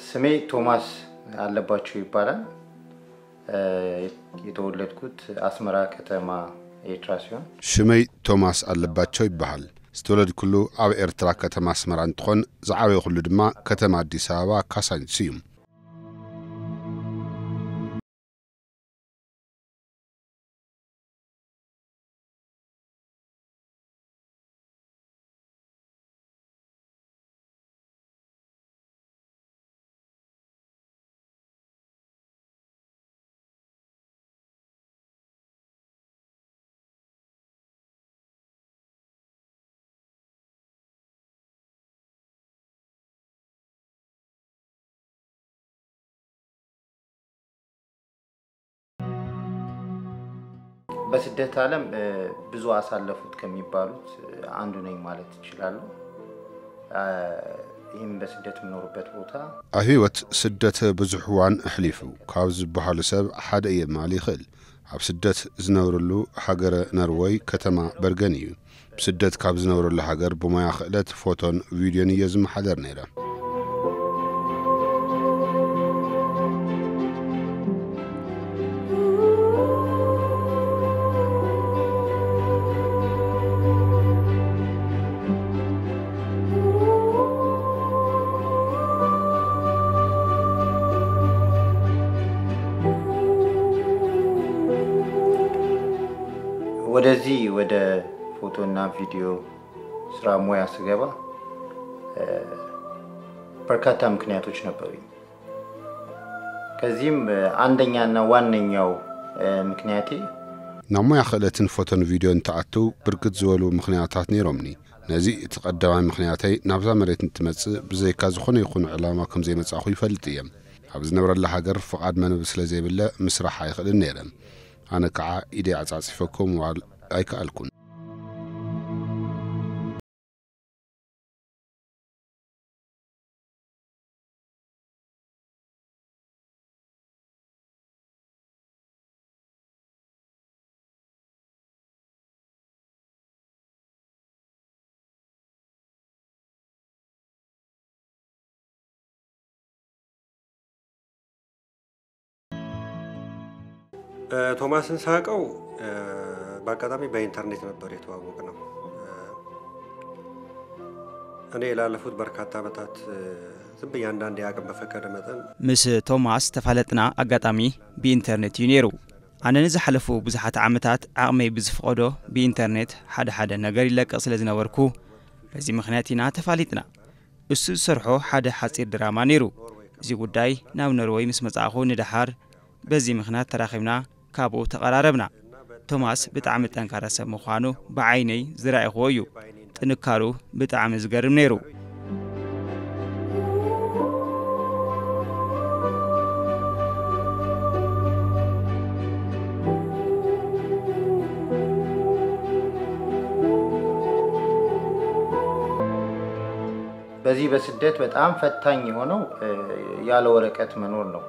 ስሜ ቶማስ አለባቸው ይባላል የተወለድኩት አስመራ ከተማ ኤርትራ ሲሆን ሽመይ ቶማስ አለባቸው ይባላል ስተወለድ ኩሉ አብ ኤርትራ ከተማ አስመራ እንትኾን ዝዓበየ ኩሉ ድማ ከተማ አዲስ አበባ ካሳንቺስ እዩ በስደት ዓለም ብዙ አሳለፉት ከሚባሉት አንዱ ነኝ ማለት ይችላል ይህም በስደት ምኖርበት ቦታ አህይወት ስደት ብዙሕዋን እሕሊፉ ካብ ዝበሃሉ ሰብ ሓደ የማል ይኽእል ኣብ ስደት ዝነብሩሉ ሃገረ ነርወይ ከተማ በርገን እዩ ስደት ካብ ዝነብሩሉ ሃገር ብሞያ ክእለት ፎቶን ቪድዮን እየ ዝመሓደር ነይረ ወደዚህ ወደ ፎቶና ቪዲዮ ስራ ሙያ ስገባ በርካታ ምክንያቶች ነበሩኝ ከዚህም አንደኛና ዋነኛው ምክንያቴ ናሙያ ክእለትን ፎቶን ቪድዮን ተኣቱ ብርክት ዝበሉ ምክንያታት ነይሮምኒ ነዚ ተቀዳማይ ምክንያተይ ናብዛ መሬት እንትመጽእ ብዘይካ ዝኾነ ይኹን ዕላማ ከም ዘይመጻኹ ይፈልጥ እየ ኣብ ዝነብረላ ሃገር ፍቃድ መንብ ስለዘይብለ ምስራሕ ኣይኽእልን ነይረ ኣነ ከዓ ኢደ ዓጻጽፈኩም ዋል ኣይከኣልኩን ቶማስን ሳቀው በአጋጣሚ በኢንተርኔት ነበር የተዋወቅነው እኔ ላለፉት በርካታ ዓመታት ዝም ብዬ አንዳንዴ አቅም በፈቀደ መጠን ምስ ቶማስ ተፋለጥና አጋጣሚ በኢንተርኔት ይነሩ አነ ንዝሐለፉ ብዙሓት ዓመታት አቅመይ ብዝፈቀዶ በኢንተርኔት ሓደ ነገር ይለቀቅ ስለዝነበርኩ በዚ ምክንያትና ተፋሊጥና እሱ ዝሰርሖ ሓደ ሓጺር ድራማ ነይሩ እዚ ጉዳይ ናብ ኖርዌይ ምስ መጻኹ ንድሓር በዚ ምክንያት ተራኺብና ካብኡ ተቀራረብና ቶማስ ብጣዕሚ ጠንካራ ሰብ ምዃኑ ብዓይነይ ዝረኣይኹ እዩ ጥንካሩ ብጣዕሚ ዝገርም ነይሩ በዚህ በስደት በጣም ፈታኝ የሆነው ያለ ወረቀት መኖር ነው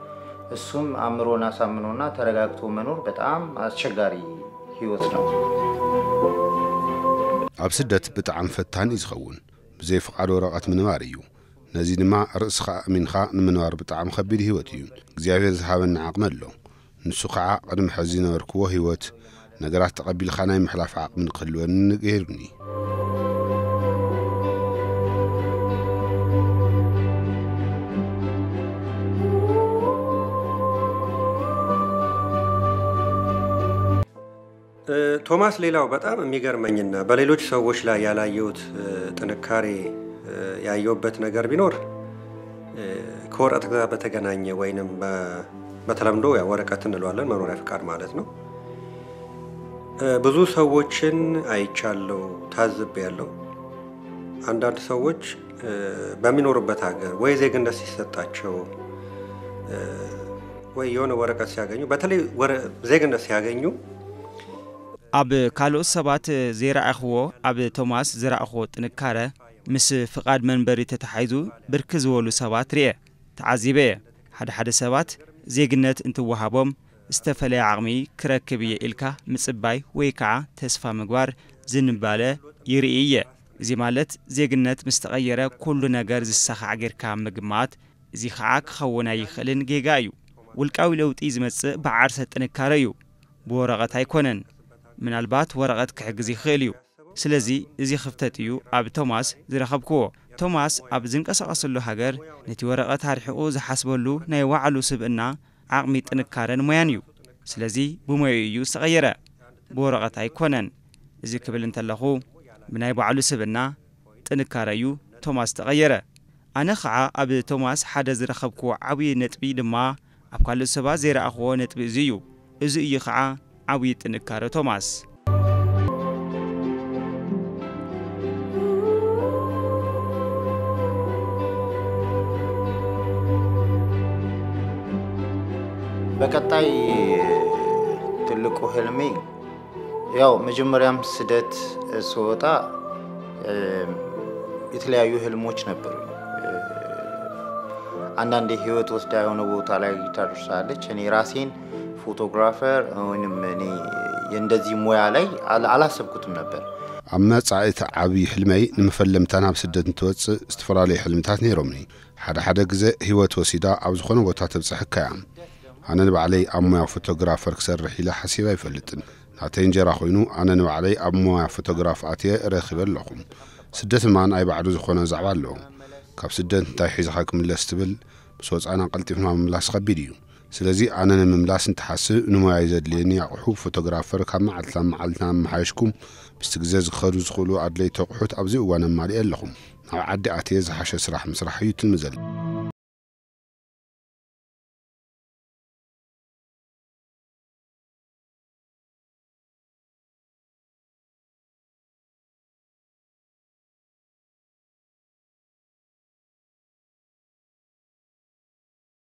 እሱም አምሮና ሳምኖና ተረጋግቶ መኖር በጣም አስቸጋሪ ህይወት ነው ኣብ ስደት ብጣዕሚ ፈታኒ ዝኸውን ብዘይ ፍቃድ ወረቀት ምንባር እዩ ነዚ ድማ ርእስኻ ኣሚንኻ ንምንባር ብጣዕሚ ከቢድ ህይወት እዩ እግዚአብሔር ዝሃበና ዓቕሚ ኣሎ ንሱ ከዓ ቅድሚ ሕዚ ነበርክዎ ህይወት ነገራት ተቐቢልኻ ናይ ምሕላፍ ዓቕሚ ንክህልወኒ ገይሩኒ ቶማስ ሌላው በጣም የሚገርመኝና በሌሎች ሰዎች ላይ ያላየሁት ጥንካሬ ያየሁበት ነገር ቢኖር ከወረቀት ጋር በተገናኘ ወይንም በተለምዶ ያ ወረቀት እንለዋለን መኖሪያ ፍቃድ ማለት ነው ብዙ ሰዎችን አይቻለው ታዝቤያለሁ አንዳንድ ሰዎች በሚኖሩበት ሀገር ወይ ዜግነት ሲሰጣቸው ወይ የሆነ ወረቀት ሲያገኙ በተለይ ዜግነት ሲያገኙ ኣብ ካልኦት ሰባት ዘይረኣኽዎ ኣብ ቶማስ ዝረኣኽዎ ጥንካረ ምስ ፍቃድ መንበሪ ተተሓይዙ ብርክ ዝበሉ ሰባት ርየ ተዓዚበ ሓደ ሰባት ዜግነት እንትወሃቦም استفلي عقمي كركبية إلكا مصباي ويكا تسفى مغوار زنبالة يرئية زي مالت زيغنت مستغيرة كل نجار زي السخ عجر كام مجمعات زي خعاك خونا يخلن جيجايو والقاوي لوطي زمص بعرسه طنكاريو بورقه هيكونن من البات ورقه كحجزي خيليو سلازي ازي خفتتيو اب توماس زرخبكو توماس اب زنقسقسلو هاجر نتي ورقه تاريخو زحسبلو ناي وعلو سبنا عقمي طنكارن مويانيو سلازي بمويو سغيره بورقه هيكونن ازي كبل انتلخو بناي بعلو سبنا طنكاريو توماس تغيره أنا خع أب توماس حدا زرخبكو عوي نتبي دما أبقى لسبا زير أخوه نتبي زيو إزو يخع عوي تنكار توماس በቀጣይ ትልቁ ህልሜ ያው መጀመሪያም ስደት ስወጣ የተለያዩ ህልሞች ነበሩ አንዳንዴ ህይወት ወስዳ የሆነ ቦታ ላይ ታደርሳለች እኔ ራሴን ፎቶግራፈር ወይንም እኔ እንደዚህ ሙያ ላይ አላሰብኩትም ነበር አመጻኢት ዓቢ ህልመይ ንመፈለምታና ብስደት እንትወጽ استفرالي حلمታት ነይሮምኒ ሓደ ግዜ ህይወት ወሲዳ ኣብ ዝኾነ ቦታ ተብጽሕካ እያ ኣነ ንባዕለይ ኣብ ሙያ ፎቶግራፈር ክሰርሕ ኢለ ሓሲበ ኣይፈልጥን ናተይ እንጀራ ኮይኑ ኣነ ንባዕለይ ኣብ ሙያ ፎቶግራፍ ኣትየ ረኺበ ኣለኹ ስደት ማን ኣይ ባዕዱ ዝኾነ ዛዕባ ኣለዎ ካብ ስደት እንታይ ሒዝኻ ክምለስ ትብል ብሶፃና ቀልጢፍና ምምላስ ከቢድ እዩ ስለዚ ኣነ ንምምላስ እንትሓስብ ንሞያይ ዘድልየኒ ኣቑሑ ፎቶግራፈር ካብ መዓልትና መሓየሽኩም ብስቲ ግዜ ዝኸዱ ዝኽእሉ ኣድለይቲ ኣቑሑት ኣብዚ እዋን ኣማሊእ ኣለኹም ናብ ዓዲ ኣትየ ዝሓሸ ስራሕ ምስራሕ እዩ ትልምዘል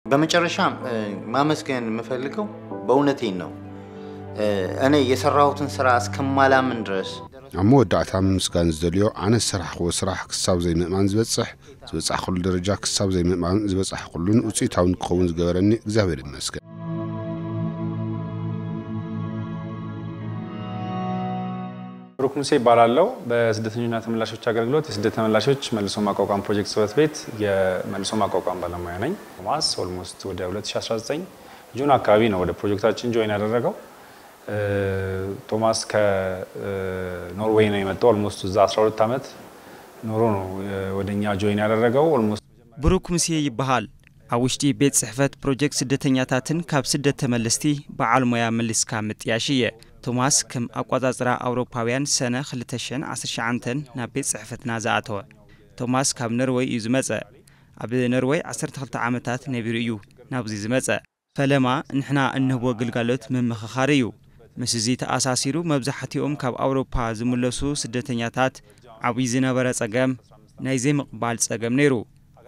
በመጨረሻም ማመስገን የምፈልገው በእውነቴን ነው እኔ የሰራሁትን ስራ እስከማላምን ድረስ አሞዳታ ምስጋን ዝደልዮ አነ ስራሕዎ ስራሕ ክሳብ ዘይምእማን ዝበጽሕ ኩሉ ደረጃ ክሳብ ዘይምእማን ዝበጽሕ ኩሉን ውጽኢታውን ክኸውን ዝገበረኒ እግዚአብሔር ይመስገን ብሩክ ሙሴ ይባላልው በስደተኞችና ተመላሾች አገልግሎት የስደት ተመላሾች መልሶ ማቋቋም ፕሮጀክት ጽሕፈት ቤት የመልሶ ማቋቋም ባለሙያ ነኝ ቶማስ ኦልሞስት ወደ 2019 ጁን አካባቢ ነው ወደ ፕሮጀክታችን ጆይን ያደረገው ቶማስ ከኖርዌይ ነው የመጣው ኦልሞስት እዛ 12 አመት ኖሮ ነው ወደኛ ጆይን ያደረገው ኦልሞስት ብሩክ ሙሴ ይባላል አውሽቲ ቤት ጽሕፈት ፕሮጀክት ስደተኛታትን ካብ ስደት ተመለስቲ በዓል ሙያ መልስካ ምጥያሽየ ቶማስ ከም አቋጻጽራ አውሮፓውያን ሰነ 2019 ናብ ቤት ጽሕፈትና ዘኣተወ ቶማስ ካብ ኖርዌይ እዩ ዝመጸ ኣብ ኖርዌይ 12 ዓመታት ነቢሩ እዩ ናብዚ ዝመጸ ፈለማ ንሕና እንህቦ ግልጋሎት መመኻኻሪ እዩ ምስዚ ተኣሳሲሩ መብዛሕትኦም ካብ አውሮፓ ዝምለሱ ስደተኛታት ዓብይ ዝነበረ ጸገም ናይ ዘይምቕባል ጸገም ነይሩ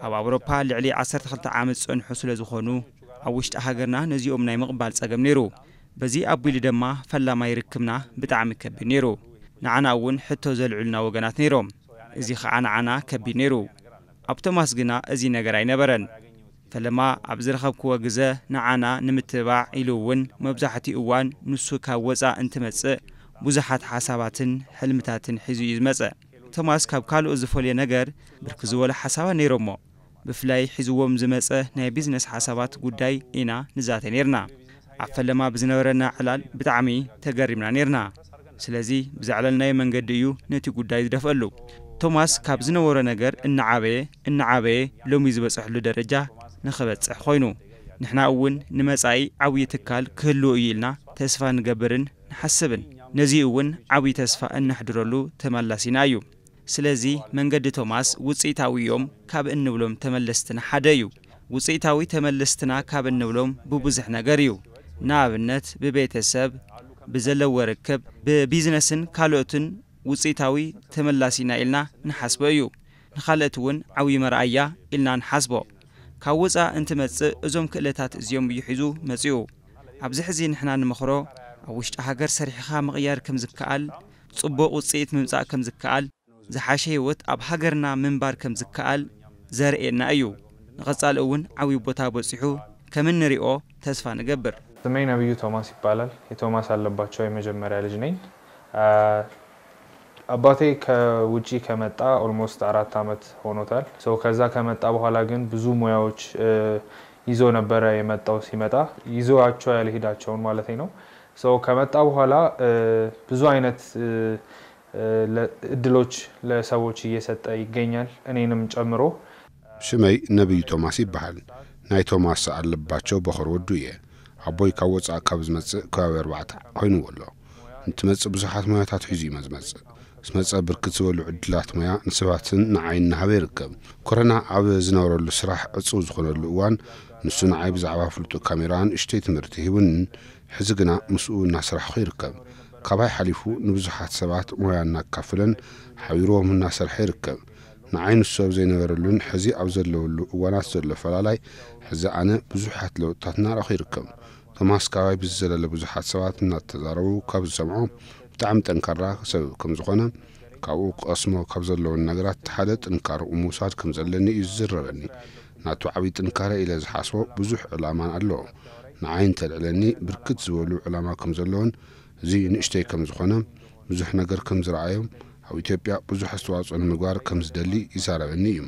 ኣብ አውሮፓ ልዕሊ 12 ዓመት ጸንሑ ስለ ዝኾኑ ኣብ ውሽጢ ሃገርና ነዚኦም ናይ ምቕባል ጸገም ነይሩ በዚ አቡይል ደማ ፈላማ ይርክብና ብጣዕሚ ከቢድ ነይሩ ንዓና እውን ሕቶ ዘልዑልና ወገናት ነይሮም እዚ ኸዓ ንዓና ከቢድ ነይሩ ኣብ ቶማስ ግና እዚ ነገር ኣይነበረን ፈለማ ኣብ ዝረኸብክዎ ግዜ ንዓና ንምትባዕ ኢሉ እውን መብዛሕትኡ እዋን ንሱ ካብ ወፃእ እንትመጽእ ብዙሓት ሓሳባትን ሕልምታትን ሒዙ እዩ ዝመጽእ ቶማስ ካብ ካልኦ ዝፈልየ ነገር ብርክ ዝበለ ሓሳባት ነይሮሞ ብፍላይ ሒዝዎም ዝመጸ ናይ ቢዝነስ ሓሳባት ጉዳይ ኢና ንዛተ ነርና አፈለማ ብዝነበረና ዕላል ብጣዕሚ ተገሪምና ነርና ስለዚ ብዛዕለልናይ መንገዲ እዩ ነቲ ጉዳይ ዝደፈሉ ቶማስ ካብ ዝነበረ ነገር እናዓበየ ሎሚ ዝበጽሕሉ ደረጃ ንኽበጽሕ ኮይኑ ንሕና እውን ንመጻኢ ዓብይ ትካል ክህልዎ እዩ ኢልና ተስፋ ንገብርን ንሓስብን ነዚ እውን ዓብይ ተስፋ እንሕድረሉ ተመላሲና እዩ ስለዚ መንገዲ ቶማስ ውጽኢታዊ እዮም ካብ እንብሎም ተመለስትና ሓደ እዩ ውጽኢታዊ ተመለስትና ካብ እንብሎም ብብዙሕ ነገር እዩ ናብነት በቤተሰብ በዘለው ርክብ በቢዝነስን ካልኦትን ውጽኢታዊ ተመላሲና ኢልና ንሓስቦ እዩ ንኻልኦት እውን ዓብይ መርኣያ ኢልና ንሓስቦ ካብ ወፃእ እንትመጽእ እዞም ክእለታት እዚኦም ይሒዙ መጽኡ ኣብዚ ሕዚ ንሕና ንመኽሮ ኣብ ውሽጢ ሃገር ሰሪሕኻ ምቕያር ከም ዝከኣል ጽቡቕ ውጽኢት ምምጻእ ከም ዝከኣል ዝሓሸ ህይወት ኣብ ሃገርና ምንባር ከም ዝከኣል ዘርኤና እዩ ንቐጻሊ እውን ዓብይ ቦታ በጽሑ ከም እንሪኦ ተስፋ ንገብር ስሜ ነብዩ ቶማስ ይባላል የቶማስ አለባቸው የመጀመሪያ ልጅ ነኝ አባቴ ከውጪ ከመጣ ኦልሞስት 4 አመት ሆኖታል። ከዛ ከመጣ በኋላ ግን ብዙ ሙያዎች ይዞ ነበር የመጣው። ሲመጣ ይዞአቸው ያልሄዳቸውን ማለት ነው። ከመጣ በኋላ ብዙ አይነት እድሎች ለሰዎች እየሰጠ ይገኛል እኔንም ጨምሮ። ሽመይ ነብዩ ቶማስ ይባላል። ናይ ቶማስ አለባቸው በخر ወዱየ አቦይ ካወጻ ካብ ዝመጽእ ከባቢ 4 ኮይኑ ወሎ እንትመጽእ ብዙሓት ሙያታት ሒዙ ይመጽእ ስመጽእ ብርክት ዝበሉ ዕድላት ሙያ ንሰባትን ንዓይን ናሃበ ይርከብ። ኮሮና ኣብ ዝነበረሉ ስራሕ ዕጹው ዝኾነሉ እዋን ንሱ ንዓይ ብዛዕባ ፍልጡ ካሜራን እሽተይ ትምህርቲ ሂቡን ሕዚ ግና ምስኡ እናስራሕ ይርከብ። ካብይ ሓሊፉ ንብዙሓት ሰባት ሙያ እናካፍለን ሓቢሮም እናሰርሐ ይርከብ። ንዓይን ሰብ ዘይነበረሉን ሕዚ ኣብ ዘለውሉ እዋናት ዘሎ ፈላላይ ሕዚ ኣነ ብዙሓት ለውጥታት እናረኺ ይርከብ። ቶማስ ካባይ ብዝዘለለ ብዙሓት ሰባት እናተዛረቡ ካብ ዝሰምዖ ብጣዕሚ ጠንካራ ሰብ ከም ዝኾነ ካብኡ ቀስሞ ካብ ዘለውን ነገራት ሓደ ጥንካረ ምውሳድ ከም ዘለኒ እዩ ዝዝረበኒ። ናቱ ዓብይ ጥንካረ ኢለ ዝሓስቦ ብዙሕ ዕላማን ኣለዎ። ንዓይን ተልዕለኒ ብርክት ዝበሉ ዕላማ ከም ዘለውን እዚ ንእሽተይ ከም ዝኾነ ብዙሕ ነገር ከም ዝረኣዮም ኣብ ኢትዮጵያ ብዙሕ ኣስተዋጽኦ ንምግባር ከም ዝደሊ ይዛረበኒ እዩ።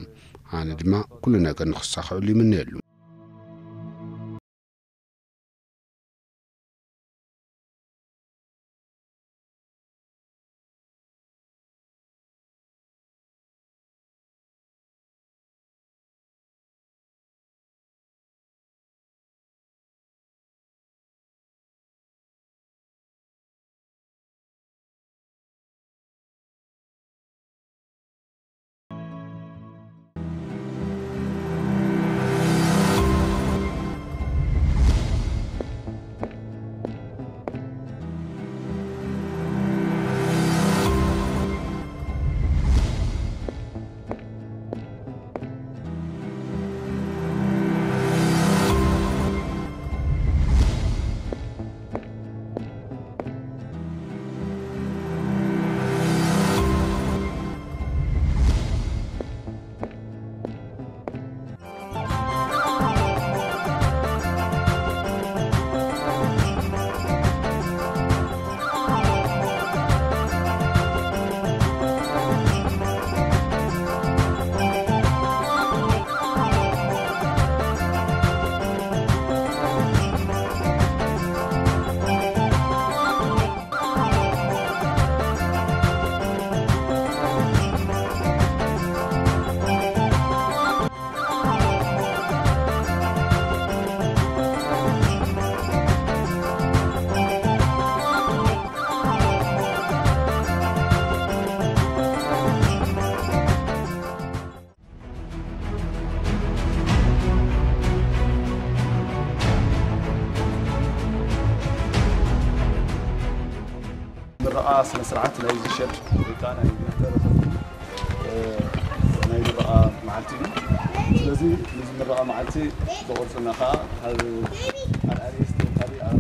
ኣነ ድማ ኩሉ ነገር ንኽሳኸዐሉ ይምነየሉ። سنة سرعة لا يزشر كان ناي مرأة معلتي لازم مرأة معلتي دور في النخاء هذا الأريس الطريقة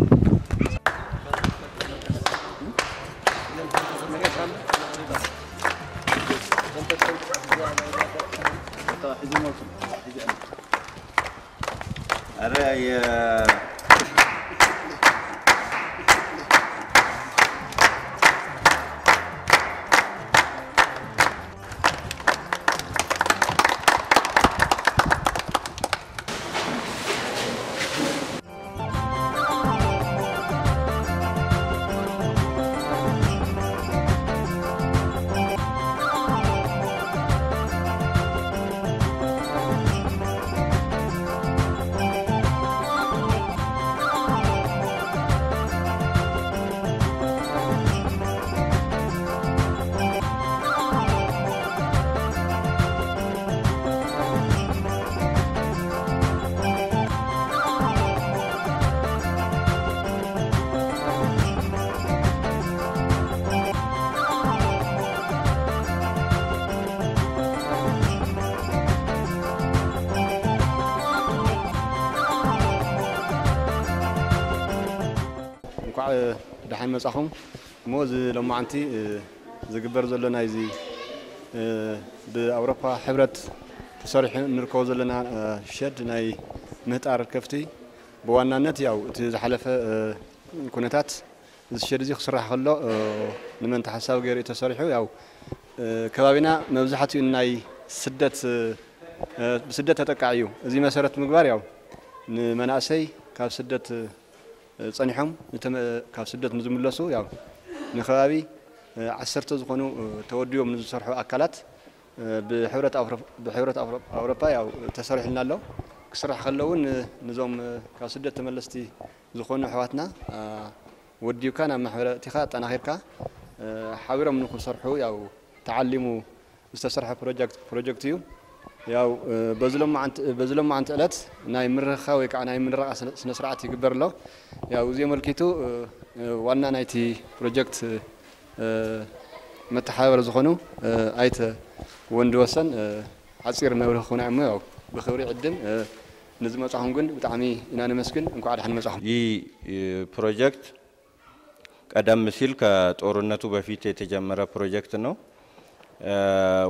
دحين مساخم موز لما عنتي زجبر زلنا يزي بأوروبا حبرت تصرح نركو زلنا شد ناي مهتار كفتي بوانا نت ياو تزحلف كونتات الشيء اللي خسرح خلّه لمن تحسب غير تسرحه أو كبابنا مبزحته إناي سدة تتقعيو زي مسارة مقبار ياو مناسي كاب سدة صنيحهم كاب سدة مزملسو ياو نخبابي عسرت زخونو توديو من زسرحوا أكلات بحورة أوروبا ياو تسرح لنا له كسرح خلون نظام كاب سدة تملستي زخونو حواتنا وديو كان محورة تخات أنا غيرك حاورا منو كسرحوا ياو تعلموا استسرح بروجكتيو ياو بزلم عن تقلت ناي مرخا ويكع ناي منرقة سنسرعت يقبر له ياو زي ملكيتو وانا نايتي بروجكت متحاور زخونو ايت وندوسن عصير نوره خونا عمو ياو بخوري عدم نزم مصاحون كن بتعمي انا نمسكن انكو عاد حن مصاحون ي بروجكت ቀደም ሲል ከጦርነቱ በፊት የተጀመረ ፕሮጀክት ነው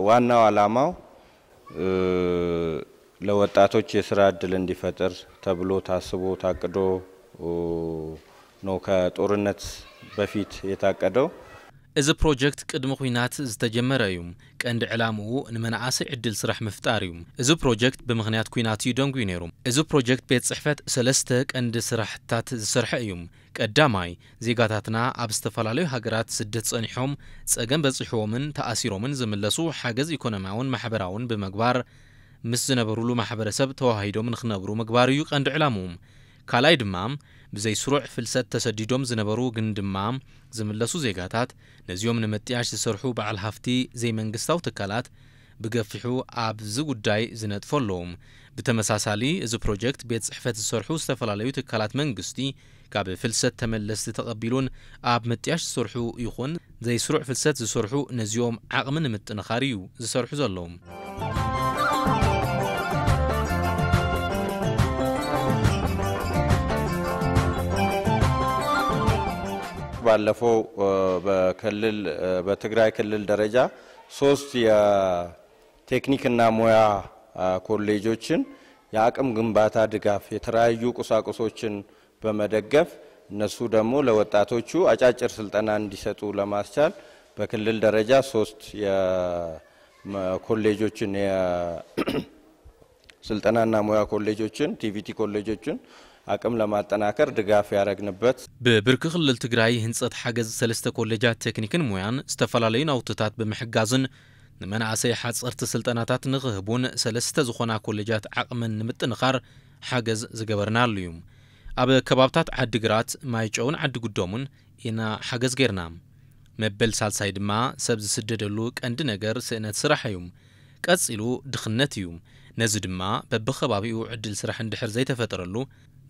ዋናው ዓላማው ለወጣቶች የሥራ ዕድል እንዲፈጠር ተብሎ ታስቦ ታቅዶ ነው ከጦርነት በፊት የታቀደው እዚ ፕሮጀክት ቅድመ ኩናት ዝተጀመረ እዩ ቀንዲ ዕላምኡ ንመናእሰይ ዕድል ስራሕ ምፍጣር እዩ እዚ ፕሮጀክት ብምኽንያት ኩናት እዩ ደንጉ ነይሩ እዚ ፕሮጀክት ቤት ጽሕፈት ሰለስተ ቀንዲ ስራሕታት ዝሰርሐ እዩ ቀዳማይ ዜጋታትና ኣብ ዝተፈላለዩ ሃገራት ስደት ጸኒሖም ጸገም በጽሕዎምን ተኣሲሮምን ዝምለሱ ሓገዝ ኢኮኖሚያውን ማሕበራውን ብምግባር ምስ ዝነበሩሉ ማሕበረሰብ ተዋሂዶም ንኽነብሩ ምግባር እዩ ቀንዲ ዕላምኡ ካልኣይ ድማ ብዘይ ስሩዕ ፍልሰት ተሰዲዶም ዝነበሩ ግን ድማ ዝምለሱ ዜጋታት ነዚኦም ንምጥያሽ ዝሰርሑ በዓል ሃፍቲ ዘይ መንግስታዊ ትካላት ብገፊሑ ኣብዚ ጉዳይ ዝነጥፈሎም ብተመሳሳሊ እዚ ፕሮጀክት ቤት ጽሕፈት ዝሰርሑ ዝተፈላለዩ ትካላት መንግስቲ ካብ ፍልሰት ተመለስቲ ተቐቢሉን ኣብ ምጥያሽ ዝሰርሑ ይኹን ዘይ ስሩዕ ፍልሰት ዝሰርሑ ነዚኦም ዓቕሚ ንምጥንኻር እዩ ዝሰርሑ ዘለዎም ባለፈው በትግራይ ክልል ደረጃ 3 የቴክኒክና ሙያ ኮሌጆችን የአቅም ግንባታ ድጋፍ የተራዩ ቁሳቁሶችን በመደገፍ እነሱ ደግሞ ለወጣቶቹ አጫጭር ስልጠና እንዲሰጡ ለማስቻል በክልል ደረጃ 3 የኮሌጆችን የስልጠናና ሙያ ኮሌጆችን ቲቪቲ ኮሌጆችን አቅም ለማጠናከር ድጋፍ ያረግንበት በብርክ ክልል ትግራይ ህንጸት ሓገዝ ሰለስተ ኮሌጃት ቴክኒክን ሙያን ዝተፈላለዩ ናውትታት በመሕጋዝን ንመናእሰይ ሓጸርቲ ስልጠናታት ንኽህቡን ሰለስተ ዝኾና ኮሌጃት ዓቕምን ንምጥንኻር ሓገዝ ዝገበርናሉ እዩ ኣብ ከባብታት ዓዲግራት ማይጨውን ዓዲ ጉዶሙን ኢና ሓገዝ ጌርና መበል ሳልሳይ ድማ ሰብ ዝስደደሉ ቀንዲ ነገር ስእነት ስራሕ እዩ ቀጺሉ ድኽነት እዩ ነዚ ድማ በብኸባቢኡ ዕድል ስራሕ እንድሕር ዘይተፈጠረሉ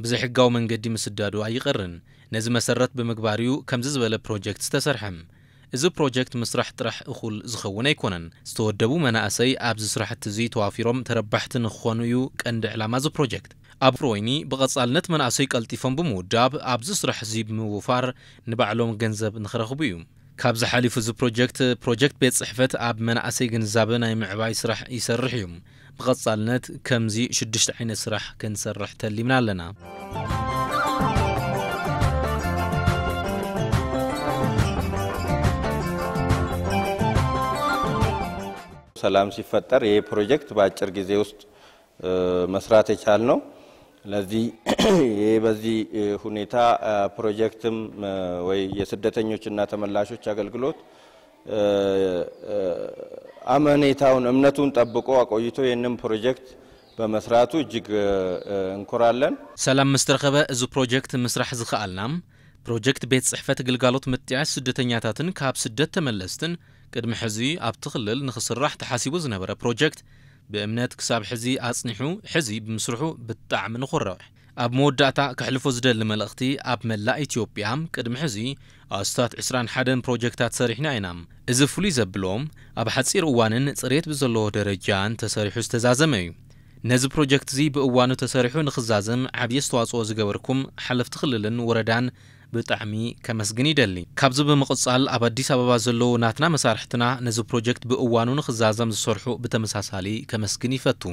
ብዘይሕጋዊ መንገዲ ምስዳዱ ኣይቀርን ነዚ መሰረት ብምግባርዩ ከምዚ ዝበለ ፕሮጀክት ዝተሰርሐም እዚ ፕሮጀክት ምስራሕ ጥራሕ እኹል ዝኸውን ኣይኮነን ዝተወደቡ መናእሰይ ኣብዚ ስራሕቲ እዚ ተዋፊሮም ተረባሕቲ ንኽኾኑ እዩ ቀንዲ ዕላማ እዚ ፕሮጀክት ኣብ ፍሮይኒ ብቐጻልነት መናእሰይ ቀልጢፎም ብምውዳብ ኣብዚ ስራሕ እዚ ብምውፋር ንባዕሎም ገንዘብ ንኽረኽቡ እዩ ካብዚ ሓሊፉ እዚ ፕሮጀክት ቤት ጽሕፈት ኣብ መናእሰይ ግንዛበ ናይ ምዕባይ ስራሕ ይሰርሕ እዩ بقصالنت كمزي شدشت عين السرح كنسرح تلمنا لنا ሰላም ሲፈጠር ይሄ ፕሮጀክት በአጭር ጊዜ ውስጥ መስራት የቻልነው ለዚህ ይሄ በዚህ ሁኔታ ፕሮጀክትም ወይ የስደተኞችና ተመላሾች አገልግሎት አመኔታውን እምነቱን ጠብቆ አቆይቶ የነም ፕሮጀክት በመስራቱ እጅግ እንኮራለን ሰላም መስተረኸበ እዚ ፕሮጀክት መስራሕ ዝኸአልናም ፕሮጀክት ቤት ጽሕፈት ግልጋሎት ምጥያሽ ስደተኛታትን ካብ ስደት ተመለስትን ቅድሚ ሕዚ ኣብ ትኽልል ንኽስራሕ ተሓሲቡ ዝነበረ ፕሮጀክት በእምነት ክሳብ ሕዚ አጽኒሑ ሕዚ ብምስርሑ ብጣዕሚ ንኹርዕ ኣብ መወዳእታ ክሕልፎ ዝደሊ መልእኽቲ ኣብ መላእ ኢትዮጵያ ቅድሚ ሕዚ ኣስታት 21 ፕሮጀክታት ሰሪሕና ኢና እዚ ፍሉይ ዘብሎም ኣብ ሓጺር እዋንን ጽሬት ብዘለዎ ደረጃን ተሰሪሑ ዝተዛዘመ እዩ ነዚ ፕሮጀክት እዚ ብእዋኑ ተሰሪሑ ንኽዛዘም ዓብዪ ኣስተዋጽኦ ዝገበርኩም ሓለፍቲ ክልልን ወረዳን ብጣዕሚ ከመስግን ይደሊ ካብዚ ብምቕጻል ኣብ አዲስ አበባ ዘለዉ ናትና መሳርሕትና ነዚ ፕሮጀክት ብእዋኑ ንኽዛዘም ዝሰርሑ ብተመሳሳሊ ከመስግን ይፈቱ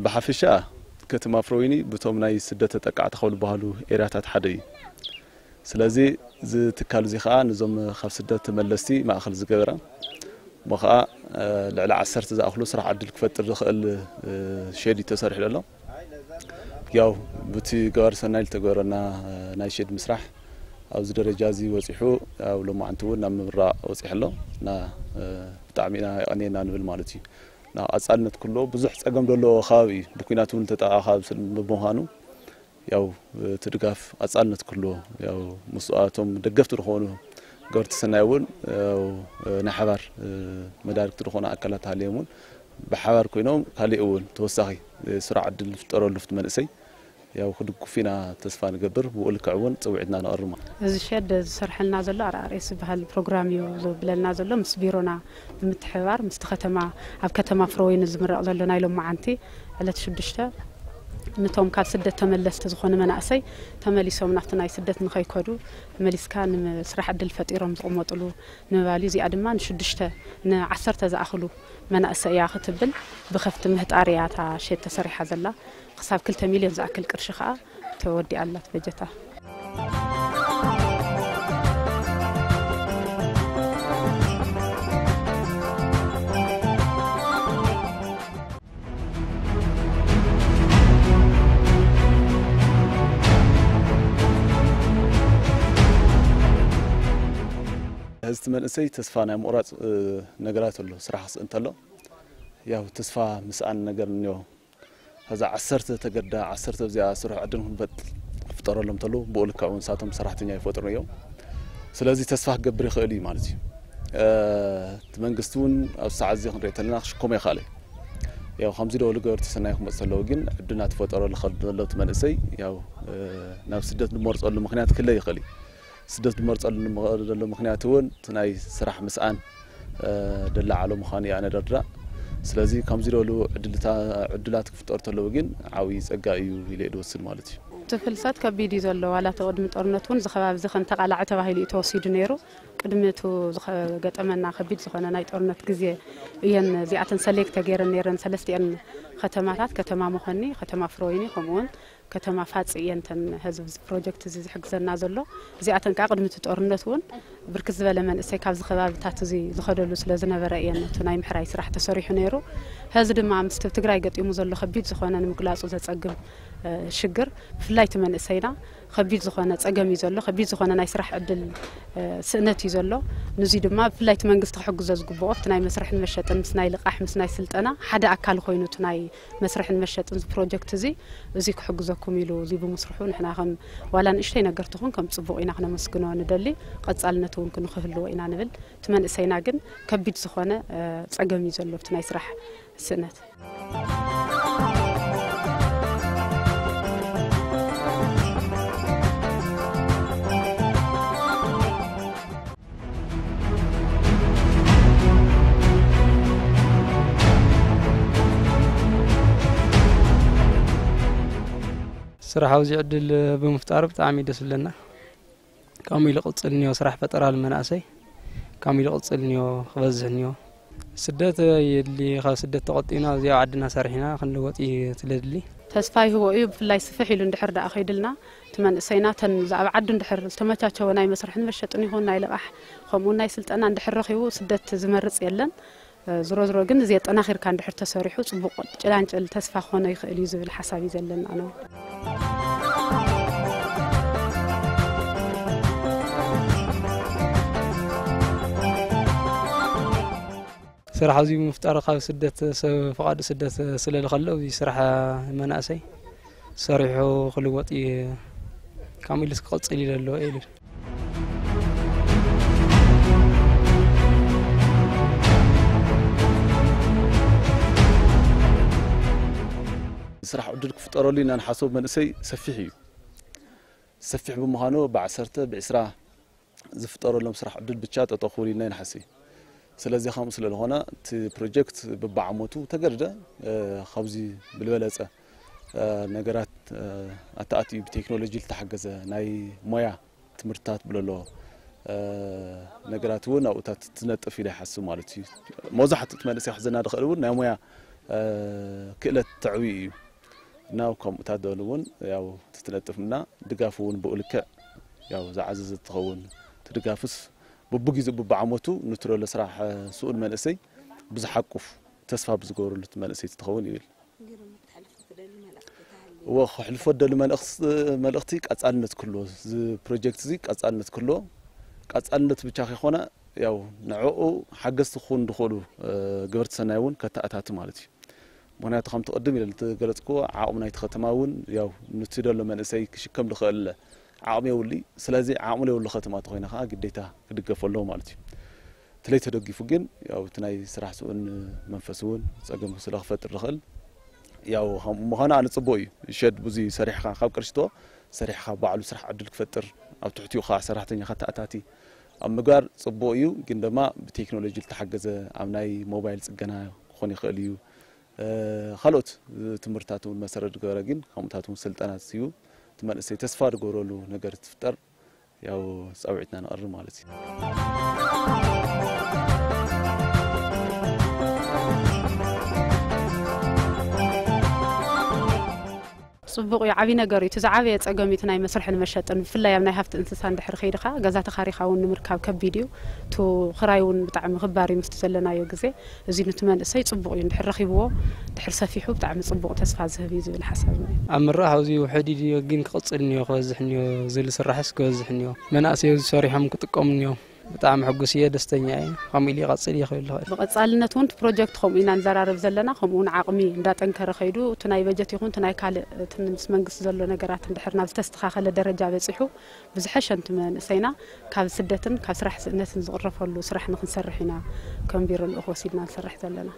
بحفشة كتما فرويني بتوم ناي سدة تقع تخول بهالو إيراتات حدي سلازي زي تكال زي خا نزوم خاف سدة تملستي ما أخل زجبرة مخا لعل عسرت إذا أخلو صراحة عدل كفتر دخل شيدي تصرح له ياو بتي جار سنايل تجارنا نايشيد مسرح أو زدر جازي وصيحو أو لما عنتون نام مرة وصيح له نا تعمينا أنينا نبل مالتي نا أسألنا كله بزح أقام دلو خاوي بكيناتون تتأخذ خاوي بمهانو ያው ትድጋፍ አጻልነት ኩሉ ያው መስዋዕቶም ደገፍቱ ድኾኑ ገርት ሰናይውን ያው ናሓባር መዳርክቱ ድኾኑ አካላት ሃልየሙን በሓባር ኮይኖም ካሊኡን ተወሳኺ ስራ ዕድል ፍጠረሉ ፍት መንእሰይ ያው ክድግፊና ተስፋ ንገብር ብኡልክዕውን ጽውዕድና ነቕርማ እዚ ሸድ ዝሰርሐልና ዘሎ አርአርኤስ በሃል ፕሮግራም እዩ ዝብለልና ዘሎ ምስ ቢሮና ብምትሕባር ምስ ከተማ ኣብ ከተማ ፍሮወይን ዝምረቕ ዘሎ ናይሎም ማዓንቲ ዕለት 6 نتوم كاب سدة تملست زخون مناسي تمليسهم نفتنا يسدة نخيكودو مليسكان سرح عدل فتيرهم زقمطلو نبالي زي ادمان شدشته نعسرت ذا اخلو مناسي يا ختبل بخفت مهت ارياتا شي تسريح زلا حساب كل مليون زاكل قرش خا تودي الله بجتا هزت من أسي تسفانا مقرات نجارات له صراحة أنت له ياو تسفا مسأن نجار نيو هذا عسرت تجدا عسرت بزي عسر عدنهم بد فطر لهم تلو بقول كون ساعتهم صراحة تنيا يفطر نيو سلازي تسفا قبري خالي مالتي تمنجستون أو ساعة زي خنريت لنا شكوم يا خالي ياو 50 دولار قرت سنة يخم تسلوجين عدنا تفطر لخد لو تمن أسي ياو نفس الدت المرض أو المخنات كله يخلي سدت مرت على مخنياتون تناي سرح مسأن دل على مخاني أنا درا سلازي كم زيرو عدلات كفترت اللوجين عاوز أجايو يلقي وصل مالتي تفلسات كبيدي زلوا على تقدم أرنتون زخباب زخن تقع على تباهي توصيد نيرو قدمته قد أمنا خبيد زخنا نايت أرنت جزية ين زيعة سليك تغير نيرن سلستي أن ختمات كتما مخني ختما فرويني خمون كتما فاتس ينتن هذا بروجكت زي حق زنا زلوا زيعة كقدمة أرنتون بركز ولا من استيقاظ زخباب تاتزي زخدلو سلازنا برأينا تناي محراي سرح تصريح نيرو هذا دم عم استفتقراي قد يمزلو خبيد زخنا نمقلاص وتتسقم شجر فلايت من السينا خبيز زخانة أجمع يزلوا خبيز زخانة نايسرح عدل سنة يزلوا نزيد ما فلايت من قصة حق زوج جبوف تناي مسرح المشهد مسناي لقاح مسناي سلطنة حدا أكل خوينو تناي مسرح المشهد بروجكت زيك حق زوجكم يلو زي بمسرحون إحنا خم ولا نشتي نقرتهم كم تصبوقين إحنا مسكنوا ندلي قد سألنا تون كنا خهلوا إنا نبل تمن السينا جن خبيز زخانة أجمع يزلوا تناي سرح سنة صراحة وزي عدل بمفتار بتعمي دس لنا كامل قصلنيو صراحة فترة المناسي كامل قصلنيو خبزنيو سدت يلي خا سدت تقطينا زي عدنا سرحنا خلنا وقتي تلدلي تسفاي هو يب لا يسفحي لندحر دا أخيدلنا تمن سيناتن زعب عد ندحر تمتاچو وناي مسرح نمشطني هون ناي لقح خمون ناي سلطنا ندحر رخيو سدت زمرص يلن زرو زرو ግን زي طناخير كان دحر تسريحو صبق ጭላንጭል ተስፋ ኾነ ይኽእል እዩ ዝብል ሓሳብ ይዘለና ነው صراحة زي مفتار خاف سدت فقاد سدت سلل خلو زي صراحة مناسي صريحو خلوتي كامل سقط لي للو إيل صراحة عدلك فطروا لي أنا حاسوب منسي سفيحي سفيح بمهانو بعسرته بعسرة زفطروا لهم صراحة عدل بتشات أتأخولي لنا نحسي سلازي خامس للهنا تي بروجكت ببعموتو تجرده خبزي بالبلازة نجارات أتأتي بتكنولوجيا التحجزة ناي مياه تمرتات بلولو نجارات ونا أو تتنت في ده حسوا مالتي موزحة تتمنى سيحزنا دخلون ناي مياه ክእለት ትዕብይ እዩ እና ከምኡታት ደልውን ያው ትትነጥፍና ድጋፉውን ብኡልክዕ ያው ዝዓዘዘ ትኸውን ትድጋፍስ በብጊዜ በብዓመቱ ንትረለ ስራሕ ስኡል መንእሰይ ብዝሓቁፍ ተስፋ ብዝገብሩሉ መንእሰይ ትኸውን ይብል وخلف الدل ملأختي قصالنت كله ز بروجكت زي قصالنت كله قصالنت بچاخي خونا ያው ንዕኡ ሓገዝ ትኹን ድኾሉ ገበርቲ ሰናይውን ከተኣታት ማለት እዩ ምክንያቱ ከም ተቀድም ኢለ ተገለጽኮ ዓቕሙ ናይቲ ከተማ እውን ያው ንትደሎ መንእሰይ ክሽከም ልኽእል ዓቕሙ የውሊ ስለዚ ዓቕሙ የውሊ ከተማ ተኮይና ከዓ ግዴታ ክድገፈሎ ማለት እዩ ትለይ ተደጊፉ ግን ያው ትናይ ስራሕ ስኡን መንፈስውን ጸገም ስለኽፈጥር ልኽእል ያው ምዃና ንጽቦ እዩ ሸድ ብዙ ሰሪሕካ ካብ ቅርሽቶ ሰሪሕካ ባዕሉ ስራሕ ዕድል ክፈጥር ኣብ ትሕቲኡ ከዓ ሰራሕተኛ ከተኣታቲ أمجار صبويو عندما بتكنولوجيا تحجز عمناي موبايل سجنا خوني خليو خلوت تمرتاتون مسرد جراجين خمتاتون سلطنات سيو تمن سيتسفار جورولو نجار تفتر ياو سويتنا نقرر مالتي صبغ يعبي نجاري تزعبي تأجميت ناي مسرح المشهد في يوم ناي هفت إنسان دحر خيرخا جزات خارخا ونمركب كفيديو تو خرايون بتاع خباري مستسلنا يوجزي زين نتمنى سيد صبغ يندحر رخيبه دحر سفيحه بتاع صبغ تسفع زهبي زي الحساب أمر راح وزي وحدي يجين قصني خوزحني زي السرحس خوزحني من أسيو صاري هم كتقومني بتاع حقوسية دستنيا خميلي قصير يخيل له بقصالنا تونت بروجكت خم إن نزرع رفزلنا خمون عقمي دات أنكر خيدو تناي بجت يكون تناي كال تنس منقص زلنا نجارات ندحرنا بتستخاخ لدرجة بيصيحوا بزحش أنت من سينا كاب سدتن كاب سرح الناس نزغرف له سرح نخنسرحنا كم بير الأخوة سيدنا نسرح زلنا